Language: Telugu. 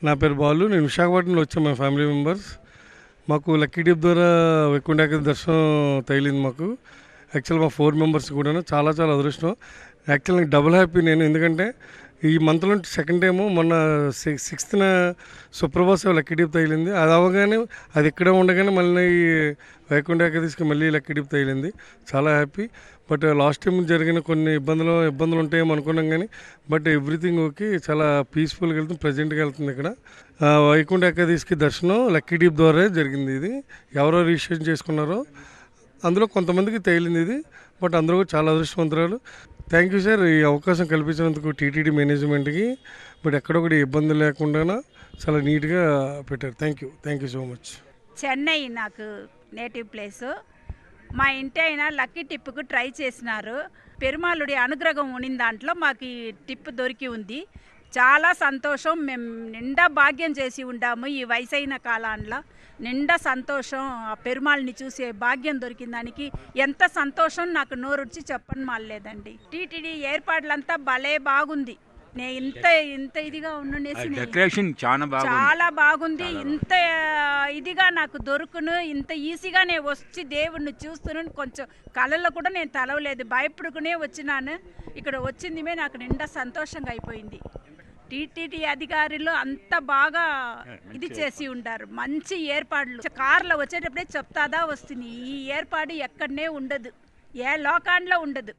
నా పేరు బాలు. నేను విశాఖపట్నంలో వచ్చాను. మా ఫ్యామిలీ మెంబర్స్ మాకు లక్కీ డిప్ ద్వారా వైకుంఠ ఏకాదశి దర్శనం తగిలింది మాకు. యాక్చువల్ మా 4 మెంబర్స్ కూడా చాలా చాలా అదృష్టం. యాక్చువల్ నాకు డబుల్ హ్యాపీ నేను, ఎందుకంటే ఈ మంత్లో సెకండ్ టైము మొన్న 6th సుప్రభాత్ లక్కీ డిప్ తగిలింది. అది అవ్వగానే అది ఇక్కడే ఉండగానే మళ్ళీ వైకుంఠ ఏకాదశికి మళ్ళీ లక్కీ డిప్ తగిలింది. చాలా హ్యాపీ. బట్ లాస్ట్ టైం జరిగిన కొన్ని ఇబ్బందులు ఉంటాయేమో అనుకున్నాం, కానీ బట్ ఎవ్రీథింగ్ ఓకే. చాలా పీస్ఫుల్గా వెళ్తుంది, ప్రజెంట్గా వెళ్తుంది. ఇక్కడ వైకుంఠ ఏకాదశికి దర్శనం లక్కీ డిప్ ద్వారా జరిగింది. ఇది ఎవరో రిజిస్ట్రేషన్ చేసుకున్నారో అందులో కొంతమందికి తగిలింది ఇది. బట్ అందరూ కూడా చాలా అదృష్టవంతురాలు. థ్యాంక్ యూ సార్, ఈ అవకాశం కల్పించినందుకు టీటీడీ మేనేజ్మెంట్కి. బట్ ఎక్కడొకటి ఇబ్బంది లేకుండా చాలా నీట్గా పెట్టారు. Thank you so much. Chennai నాకు నేటివ్ ప్లేసు. మా ఇంటి అయినా లక్కీ టిప్కు ట్రై చేసినారు. పెరుమాళుడి అనుగ్రహం ఉనిన దాంట్లో మాకు ఈ టిప్ దొరికి ఉంది. చాలా సంతోషం. మేము నిండా భాగ్యం చేసి ఉండాము. ఈ వయసైన కాలంలో నిండా సంతోషం. ఆ పెరుమాళ్ళని చూసే భాగ్యం దొరికిన దానికి ఎంత సంతోషం నాకు నోరుచ్చి చెప్పని మాలేదండి. టీటీడీ ఏర్పాట్లంతా భలే బాగుంది. నేను ఇంత ఇదిగా ఉండేసి చాలా బాగుంది. ఇంత ఇదిగా నాకు దొరుకును, ఇంత ఈజీగా నేను వచ్చి దేవుణ్ణి చూస్తున్నాను. కొంచెం కళల్లో కూడా నేను తలవలేదు, భయపడుకునే వచ్చినాను. ఇక్కడ వచ్చిందిమే నాకు నిండా సంతోషంగా అయిపోయింది. టీటీడీ అధికారులు అంత బాగా ఇది చేసి ఉంటారు. మంచి ఏర్పాట్లు. కార్లో వచ్చేటప్పుడే చెప్తాదా వస్తుంది. ఈ ఏర్పాటు ఎక్కడనే ఉండదు, ఏ లోకాంట్లో ఉండదు.